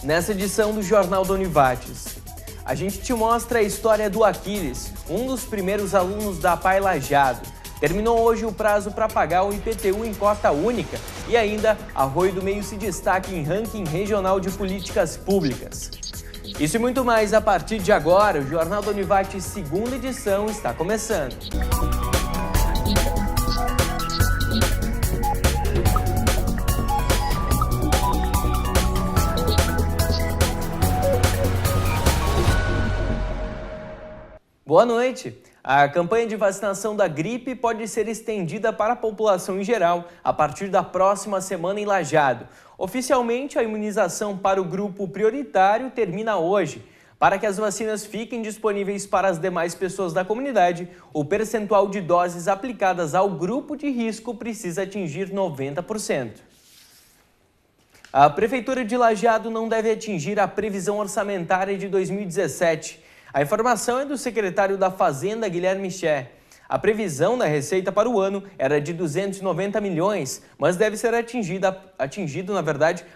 Nessa edição do Jornal da Univates, a gente te mostra a história do Aquiles, um dos primeiros alunos da APAE Lajeado. Terminou hoje o prazo para pagar o IPTU em cota única e ainda Arroio do Meio se destaca em ranking regional de políticas públicas. Isso e muito mais a partir de agora. O Jornal da Univates, segunda edição, está começando. Boa noite! A campanha de vacinação da gripe pode ser estendida para a população em geral a partir da próxima semana em Lajeado. Oficialmente, a imunização para o grupo prioritário termina hoje. Para que as vacinas fiquem disponíveis para as demais pessoas da comunidade, o percentual de doses aplicadas ao grupo de risco precisa atingir 90%. A Prefeitura de Lajeado não deve atingir a previsão orçamentária de 2017. A informação é do secretário da Fazenda, Guilherme Ché. A previsão da receita para o ano era de 290 milhões, mas deve ser atingido,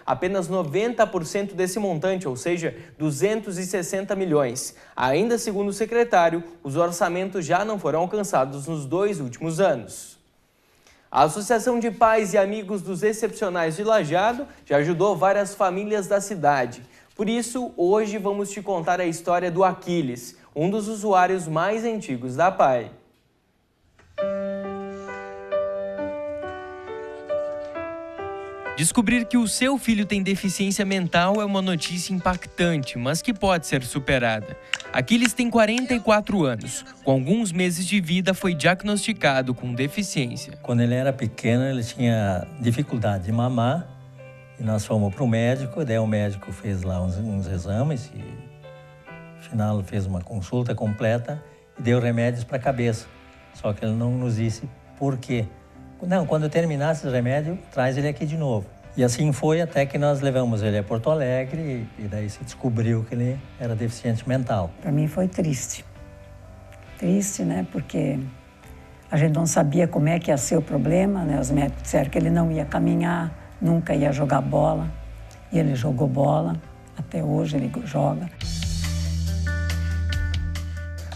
apenas 90% desse montante, ou seja, 260 milhões. Ainda segundo o secretário, os orçamentos já não foram alcançados nos 2 últimos anos. A Associação de Pais e Amigos dos Excepcionais de Lajeado já ajudou várias famílias da cidade. Por isso, hoje vamos te contar a história do Aquiles, um dos usuários mais antigos da APAE. Descobrir que o seu filho tem deficiência mental é uma notícia impactante, mas que pode ser superada. Aquiles tem 44 anos. Com alguns meses de vida, foi diagnosticado com deficiência. Quando ele era pequeno, ele tinha dificuldade de mamar. E nós fomos para o médico, daí o médico fez lá uns exames e no final fez uma consulta completa e deu remédios para a cabeça. Só que ele não nos disse por quê. Não, quando terminasse o remédio, traz ele aqui de novo. E assim foi até que nós levamos ele a Porto Alegre e daí se descobriu que ele era deficiente mental. Para mim foi triste. Triste, né? Porque a gente não sabia como é que ia ser o problema, né? Os médicos disseram que ele não ia caminhar, nunca ia jogar bola, e ele jogou bola, até hoje ele joga.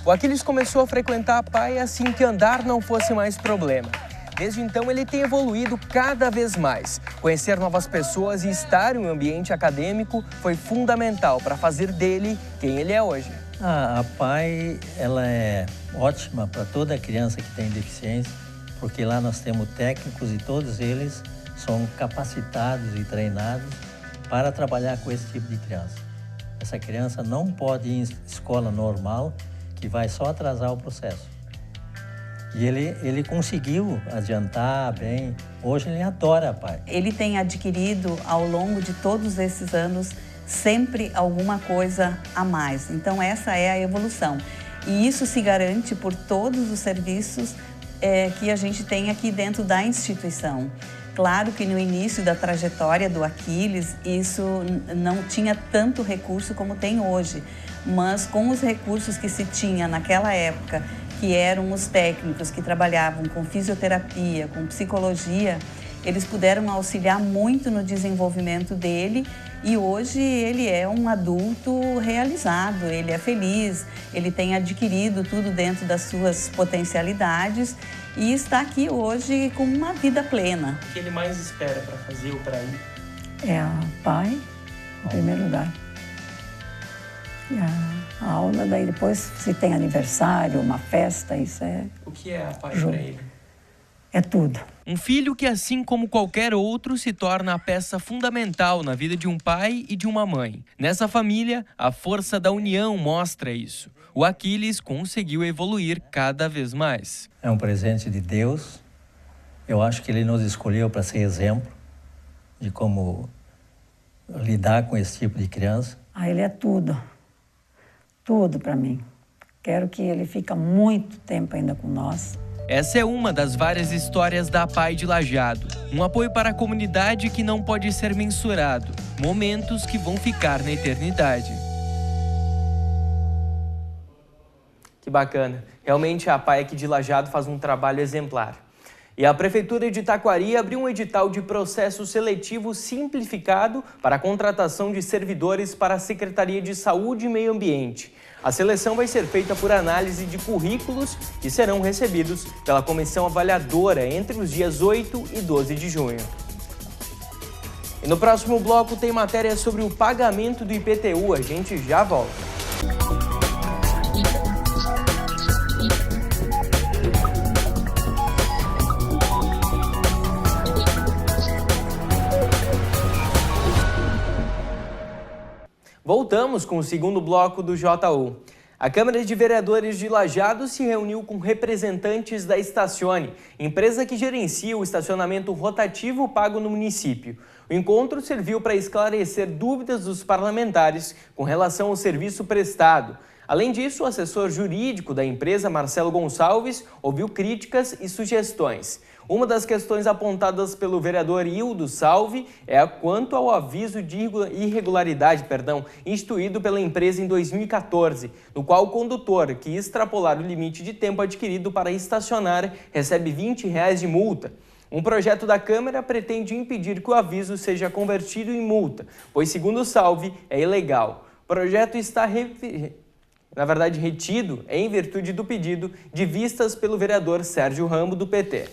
O Aquiles começou a frequentar a APAE assim que andar não fosse mais problema. Desde então ele tem evoluído cada vez mais. Conhecer novas pessoas e estar em um ambiente acadêmico foi fundamental para fazer dele quem ele é hoje. A APAE, ela é ótima para toda criança que tem deficiência, porque lá nós temos técnicos e todos eles são capacitados e treinados para trabalhar com esse tipo de criança. Essa criança não pode ir em escola normal, que vai só atrasar o processo. E ele conseguiu adiantar bem. Hoje ele adora a APAE. Ele tem adquirido, ao longo de todos esses anos, sempre alguma coisa a mais. Então essa é a evolução. E isso se garante por todos os serviços que a gente tem aqui dentro da instituição. Claro que no início da trajetória do Aquiles, isso não tinha tanto recurso como tem hoje, mas com os recursos que se tinha naquela época, que eram os técnicos que trabalhavam com fisioterapia, com psicologia, eles puderam auxiliar muito no desenvolvimento dele e hoje ele é um adulto realizado, ele é feliz, ele tem adquirido tudo dentro das suas potencialidades e está aqui hoje com uma vida plena. O que ele mais espera para fazer ou para ir? É a APAE, em primeiro lugar. E a aula, daí depois, se tem aniversário, uma festa, isso é... O que é a APAE para ele? É tudo. Um filho que, assim como qualquer outro, se torna a peça fundamental na vida de um pai e de uma mãe. Nessa família, a força da união mostra isso. O Aquiles conseguiu evoluir cada vez mais. É um presente de Deus. Eu acho que ele nos escolheu para ser exemplo de como lidar com esse tipo de criança. Ele é tudo. Tudo para mim. Quero que ele fique muito tempo ainda com nós. Essa é uma das várias histórias da APAE de Lajeado. Um apoio para a comunidade que não pode ser mensurado. Momentos que vão ficar na eternidade. Que bacana. Realmente a APAE aqui de Lajeado faz um trabalho exemplar. E a Prefeitura de Taquari abriu um edital de processo seletivo simplificado para a contratação de servidores para a Secretaria de Saúde e Meio Ambiente. A seleção vai ser feita por análise de currículos que serão recebidos pela comissão avaliadora entre os dias 8 e 12 de junho. E no próximo bloco tem matéria sobre o pagamento do IPTU. A gente já volta. Voltamos com o segundo bloco do JU. A Câmara de Vereadores de Lajeado se reuniu com representantes da Estacione, empresa que gerencia o estacionamento rotativo pago no município. O encontro serviu para esclarecer dúvidas dos parlamentares com relação ao serviço prestado. Além disso, o assessor jurídico da empresa, Marcelo Gonçalves, ouviu críticas e sugestões. Uma das questões apontadas pelo vereador Hildo Salve é quanto ao aviso de irregularidade, instituído pela empresa em 2014, no qual o condutor que extrapolar o limite de tempo adquirido para estacionar recebe R$20 de multa. Um projeto da Câmara pretende impedir que o aviso seja convertido em multa, pois, segundo Salve, é ilegal. O projeto está retido em virtude do pedido de vistas pelo vereador Sérgio Rambo, do PT.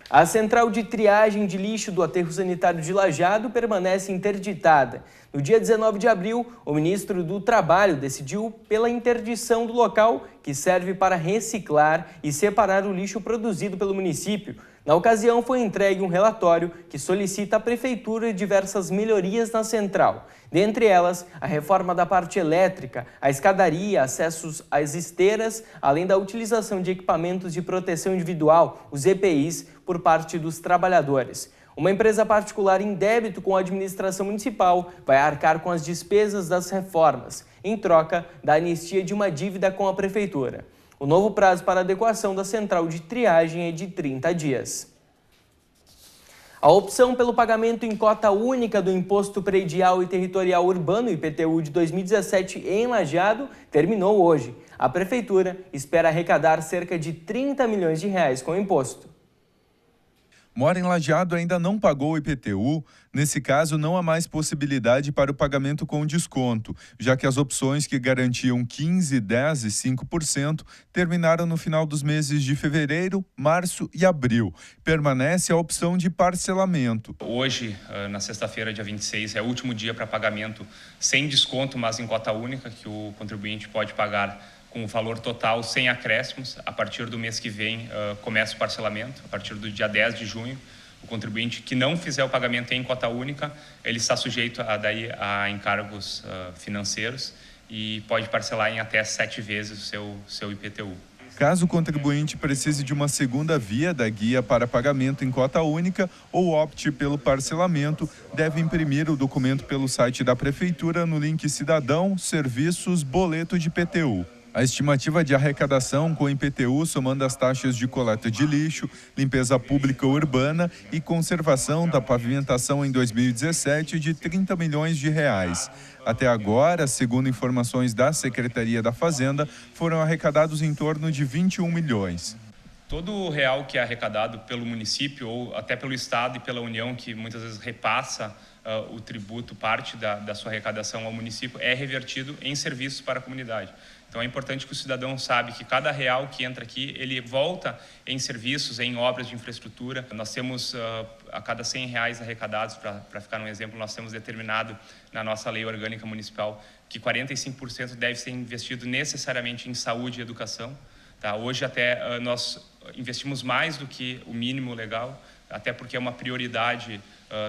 A central de triagem de lixo do aterro sanitário de Lajeado permanece interditada. No dia 19 de abril, o ministro do Trabalho decidiu pela interdição do local, que serve para reciclar e separar o lixo produzido pelo município. Na ocasião, foi entregue um relatório que solicita à Prefeitura diversas melhorias na central. Dentre elas, a reforma da parte elétrica, a escadaria, acessos às esteiras, além da utilização de equipamentos de proteção individual, os EPIs, por parte dos trabalhadores. Uma empresa particular em débito com a administração municipal vai arcar com as despesas das reformas, em troca da anistia de uma dívida com a Prefeitura. O novo prazo para adequação da central de triagem é de 30 dias. A opção pelo pagamento em cota única do Imposto Predial e Territorial Urbano, IPTU, de 2017 em Lajeado terminou hoje. A Prefeitura espera arrecadar cerca de R$30 milhões com o imposto. Mora em Lajeado ainda não pagou o IPTU, nesse caso não há mais possibilidade para o pagamento com desconto, já que as opções que garantiam 15%, 10% e 5% terminaram no final dos meses de fevereiro, março e abril. Permanece a opção de parcelamento. Hoje, na sexta-feira, dia 26, é o último dia para pagamento sem desconto, mas em cota única, que o contribuinte pode pagar com o valor total sem acréscimos. A partir do mês que vem começa o parcelamento, a partir do dia 10 de junho. O contribuinte que não fizer o pagamento em cota única, ele está sujeito a encargos financeiros e pode parcelar em até 7 vezes o seu IPTU. Caso o contribuinte precise de uma segunda via da guia para pagamento em cota única ou opte pelo parcelamento, deve imprimir o documento pelo site da Prefeitura no link Cidadão, Serviços, Boleto de IPTU. A estimativa de arrecadação com IPTU, somando as taxas de coleta de lixo, limpeza pública urbana e conservação da pavimentação em 2017 de R$30 milhões. Até agora, segundo informações da Secretaria da Fazenda, foram arrecadados em torno de 21 milhões. Todo o real que é arrecadado pelo município ou até pelo Estado e pela União, que muitas vezes repassa o tributo, parte da sua arrecadação ao município, é revertido em serviços para a comunidade. Então é importante que o cidadão saiba que cada real que entra aqui, ele volta em serviços, em obras de infraestrutura. Nós temos, a cada R$100 arrecadados, para ficar um exemplo, nós temos determinado na nossa lei orgânica municipal que 45% deve ser investido necessariamente em saúde e educação. Tá? Hoje até nós investimos mais do que o mínimo legal, até porque é uma prioridade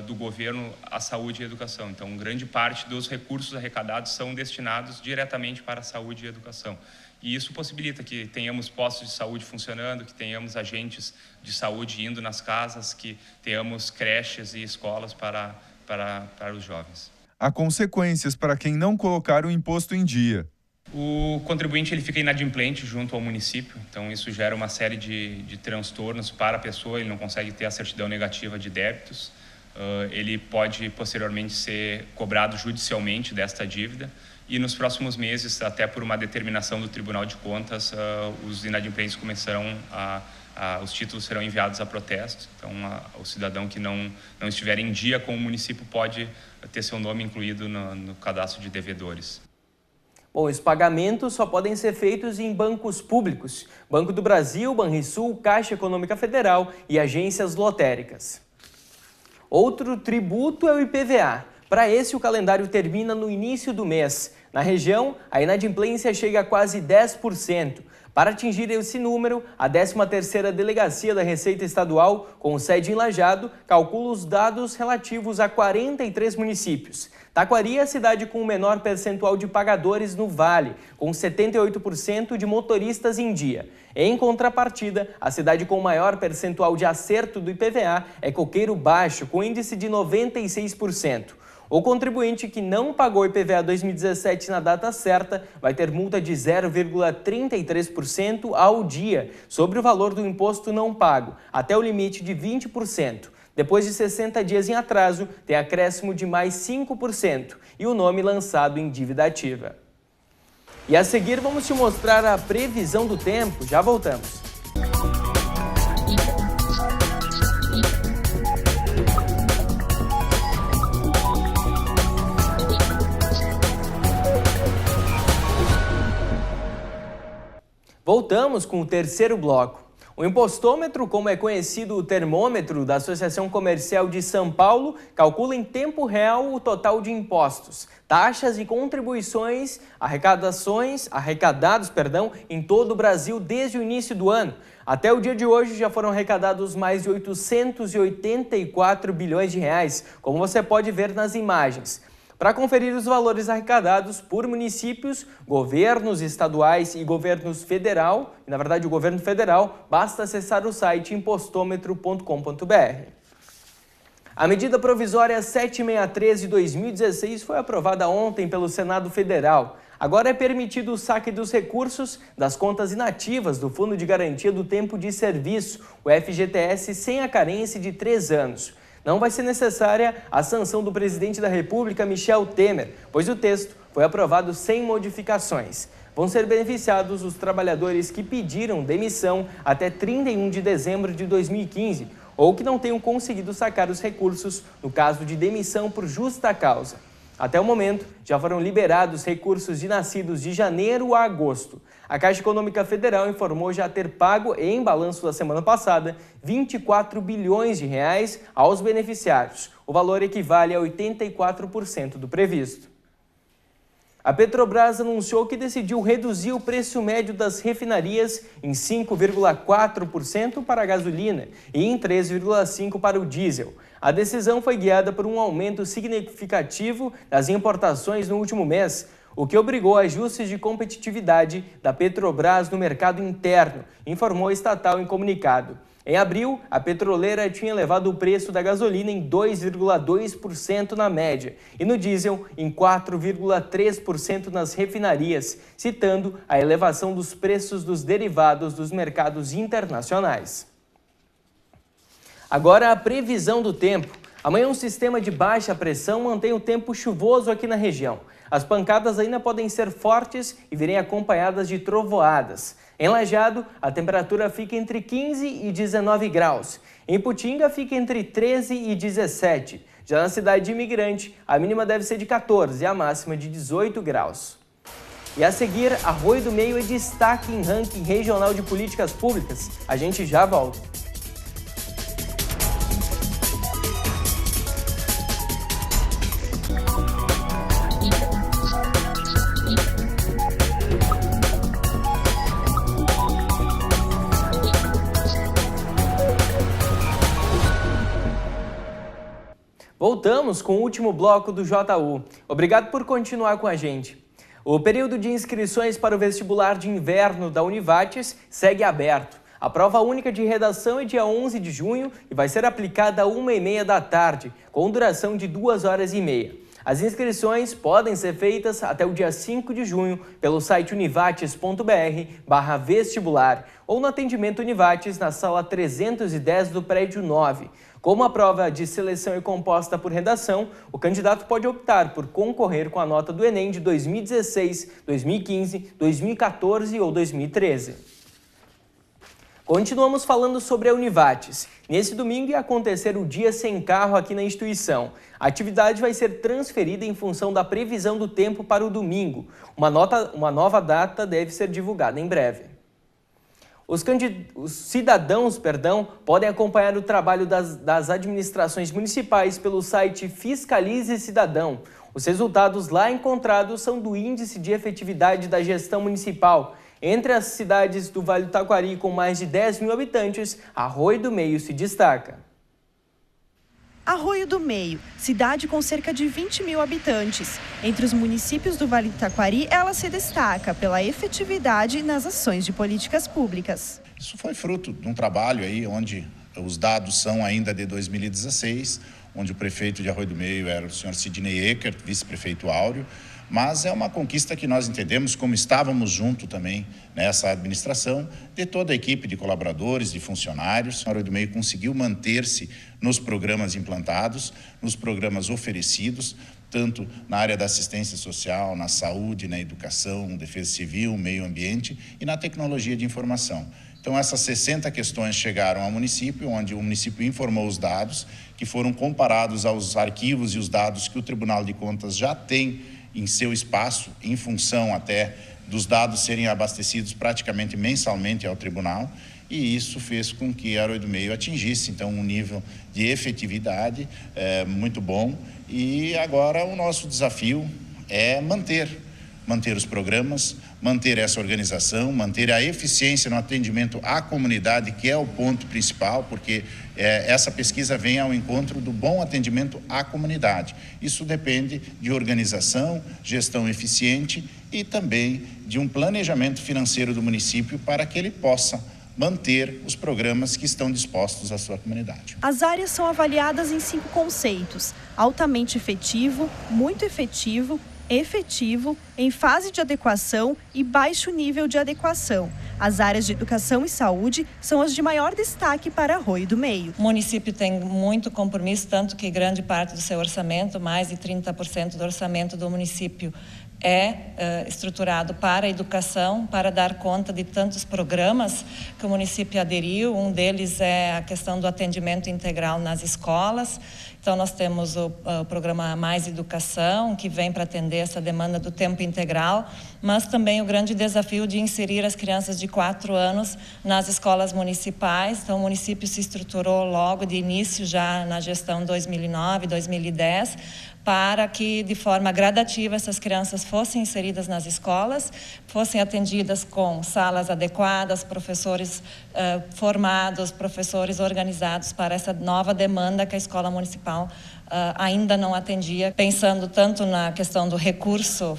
do governo a saúde e a educação. Então, grande parte dos recursos arrecadados são destinados diretamente para a saúde e a educação. E isso possibilita que tenhamos postos de saúde funcionando, que tenhamos agentes de saúde indo nas casas, que tenhamos creches e escolas para os jovens. Há consequências para quem não colocar o imposto em dia. O contribuinte ele fica inadimplente junto ao município, então isso gera uma série de transtornos para a pessoa, ele não consegue ter a certidão negativa de débitos. Ele pode posteriormente ser cobrado judicialmente desta dívida e nos próximos meses, até por uma determinação do Tribunal de Contas, os inadimplentes começarão os títulos serão enviados a protesto. Então, o cidadão que não estiver em dia com o município pode ter seu nome incluído no cadastro de devedores. Bom, os pagamentos só podem ser feitos em bancos públicos: Banco do Brasil, Banrisul, Caixa Econômica Federal e agências lotéricas. Outro tributo é o IPVA. Para esse, o calendário termina no início do mês. Na região, a inadimplência chega a quase 10%. Para atingir esse número, a 13ª Delegacia da Receita Estadual, com sede em Lajeado, calcula os dados relativos a 43 municípios. Taquari é a cidade com o menor percentual de pagadores no Vale, com 78% de motoristas em dia. Em contrapartida, a cidade com o maior percentual de acerto do IPVA é Coqueiro Baixo, com índice de 96%. O contribuinte que não pagou IPVA 2017 na data certa vai ter multa de 0,33% ao dia sobre o valor do imposto não pago, até o limite de 20%. Depois de 60 dias em atraso, tem acréscimo de mais 5% e o nome lançado em dívida ativa. E a seguir vamos te mostrar a previsão do tempo. Já voltamos. Voltamos com o terceiro bloco. O impostômetro, como é conhecido o termômetro da Associação Comercial de São Paulo, calcula em tempo real o total de impostos, taxas e contribuições, arrecadados em todo o Brasil desde o início do ano. Até o dia de hoje já foram arrecadados mais de 884 bilhões de reais, como você pode ver nas imagens. Para conferir os valores arrecadados por municípios, governos estaduais e governos federal, e na verdade o governo federal, basta acessar o site impostômetro.com.br. A medida provisória 763 de 2016 foi aprovada ontem pelo Senado Federal. Agora é permitido o saque dos recursos das contas inativas do Fundo de Garantia do Tempo de Serviço, o FGTS, sem a carência de 3 anos. Não vai ser necessária a sanção do presidente da República, Michel Temer, pois o texto foi aprovado sem modificações. Vão ser beneficiados os trabalhadores que pediram demissão até 31 de dezembro de 2015 ou que não tenham conseguido sacar os recursos no caso de demissão por justa causa. Até o momento, já foram liberados recursos de nascidos de janeiro a agosto. A Caixa Econômica Federal informou já ter pago, em balanço da semana passada, 24 bilhões de reais aos beneficiários. O valor equivale a 84% do previsto. A Petrobras anunciou que decidiu reduzir o preço médio das refinarias em 5,4% para a gasolina e em 3,5% para o diesel. A decisão foi guiada por um aumento significativo das importações no último mês, o que obrigou a ajustes de competitividade da Petrobras no mercado interno, informou a estatal em comunicado. Em abril, a petroleira tinha elevado o preço da gasolina em 2,2% na média e no diesel em 4,3% nas refinarias, citando a elevação dos preços dos derivados dos mercados internacionais. Agora a previsão do tempo. Amanhã um sistema de baixa pressão mantém o tempo chuvoso aqui na região. As pancadas ainda podem ser fortes e virem acompanhadas de trovoadas. Em Lajeado, a temperatura fica entre 15 e 19 graus. Em Putinga, fica entre 13 e 17. Já na cidade de Imigrante, a mínima deve ser de 14 e a máxima de 18 graus. E a seguir, Arroio do Meio é destaque em ranking regional de políticas públicas. A gente já volta. Voltamos com o último bloco do JU. Obrigado por continuar com a gente. O período de inscrições para o vestibular de inverno da Univates segue aberto. A prova única de redação é dia 11 de junho e vai ser aplicada às 1h30 da tarde, com duração de 2h30. As inscrições podem ser feitas até o dia 5 de junho pelo site univates.br/vestibular ou no atendimento Univates na sala 310 do prédio 9. Como a prova de seleção é composta por redação, o candidato pode optar por concorrer com a nota do Enem de 2016, 2015, 2014 ou 2013. Continuamos falando sobre a Univates. Nesse domingo ia acontecer o Dia Sem Carro aqui na instituição. A atividade vai ser transferida em função da previsão do tempo para o domingo. Uma nova data deve ser divulgada em breve. Os cidadãos podem acompanhar o trabalho das administrações municipais pelo site Fiscalize Cidadão. Os resultados lá encontrados são do Índice de Efetividade da Gestão Municipal. Entre as cidades do Vale do Taquari com mais de 10 mil habitantes, Arroio do Meio se destaca. Arroio do Meio, cidade com cerca de 20 mil habitantes. Entre os municípios do Vale do Taquari, ela se destaca pela efetividade nas ações de políticas públicas. Isso foi fruto de um trabalho aí onde os dados são ainda de 2016, onde o prefeito de Arroio do Meio era o senhor Sidney Eckert, vice-prefeito Áureo, mas é uma conquista que nós entendemos, como estávamos junto também nessa administração, de toda a equipe de colaboradores, de funcionários. O Arroio do Meio conseguiu manter-se nos programas implantados, nos programas oferecidos, tanto na área da assistência social, na saúde, na educação, defesa civil, meio ambiente e na tecnologia de informação. Então, essas 60 questões chegaram ao município, onde o município informou os dados, que foram comparados aos arquivos e os dados que o Tribunal de Contas já tem em seu espaço, em função até dos dados serem abastecidos praticamente mensalmente ao tribunal, e isso fez com que Arroio do Meio atingisse, então, um nível de efetividade muito bom. E agora o nosso desafio é manter os programas, manter essa organização, manter a eficiência no atendimento à comunidade, que é o ponto principal, porque essa pesquisa vem ao encontro do bom atendimento à comunidade. Isso depende de organização, gestão eficiente e também de um planejamento financeiro do município para que ele possa manter os programas que estão dispostos à sua comunidade. As áreas são avaliadas em 5 conceitos: altamente efetivo, muito efetivo, efetivo, em fase de adequação e baixo nível de adequação. As áreas de educação e saúde são as de maior destaque para Arroio do Meio. O município tem muito compromisso, tanto que grande parte do seu orçamento, mais de 30% do orçamento do município, é estruturado para a educação, para dar conta de tantos programas que o município aderiu. Um deles é a questão do atendimento integral nas escolas. Então, nós temos o programa Mais Educação, que vem para atender essa demanda do tempo integral, mas também o grande desafio de inserir as crianças de 4 anos nas escolas municipais. Então, o município se estruturou logo de início, já na gestão 2009, 2010, para que, de forma gradativa, essas crianças fossem inseridas nas escolas, fossem atendidas com salas adequadas, professores formados, professores organizados para essa nova demanda que a escola municipal ainda não atendia, pensando tanto na questão do recurso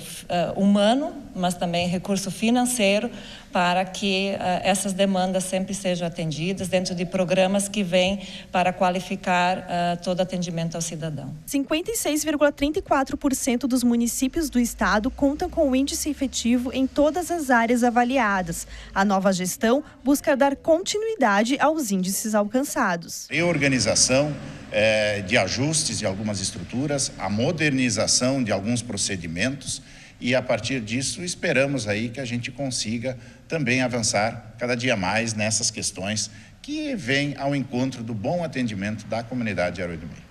humano, mas também recurso financeiro, para que essas demandas sempre sejam atendidas dentro de programas que vêm para qualificar todo atendimento ao cidadão. 56,34% dos municípios do estado contam com o índice efetivo em todas as áreas avaliadas. A nova gestão busca dar continuidade aos índices alcançados. Reorganização de ajustes de algumas estruturas, a modernização de alguns procedimentos, e a partir disso esperamos aí que a gente consiga também avançar cada dia mais nessas questões que vêm ao encontro do bom atendimento da comunidade de Arroio do Meio.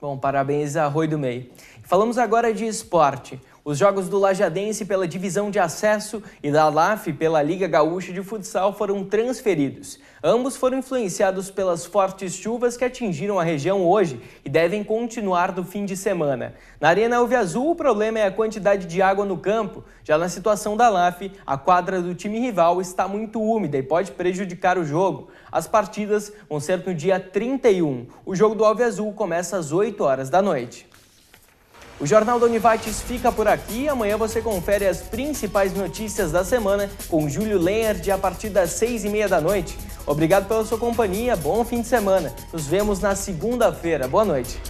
Bom, parabéns a Arroio do Meio. Falamos agora de esporte. Os jogos do Lajadense pela divisão de acesso e da LAF pela Liga Gaúcha de Futsal foram transferidos. Ambos foram influenciados pelas fortes chuvas que atingiram a região hoje e devem continuar no fim de semana. Na Arena Alviazul, o problema é a quantidade de água no campo. Já na situação da LAF, a quadra do time rival está muito úmida e pode prejudicar o jogo. As partidas vão ser no dia 31. O jogo do Alviazul começa às 8 horas da noite. O Jornal da Univates fica por aqui. Amanhã você confere as principais notícias da semana com Júlio Lenhard a partir das 6h30 da noite. Obrigado pela sua companhia, bom fim de semana. Nos vemos na segunda-feira. Boa noite.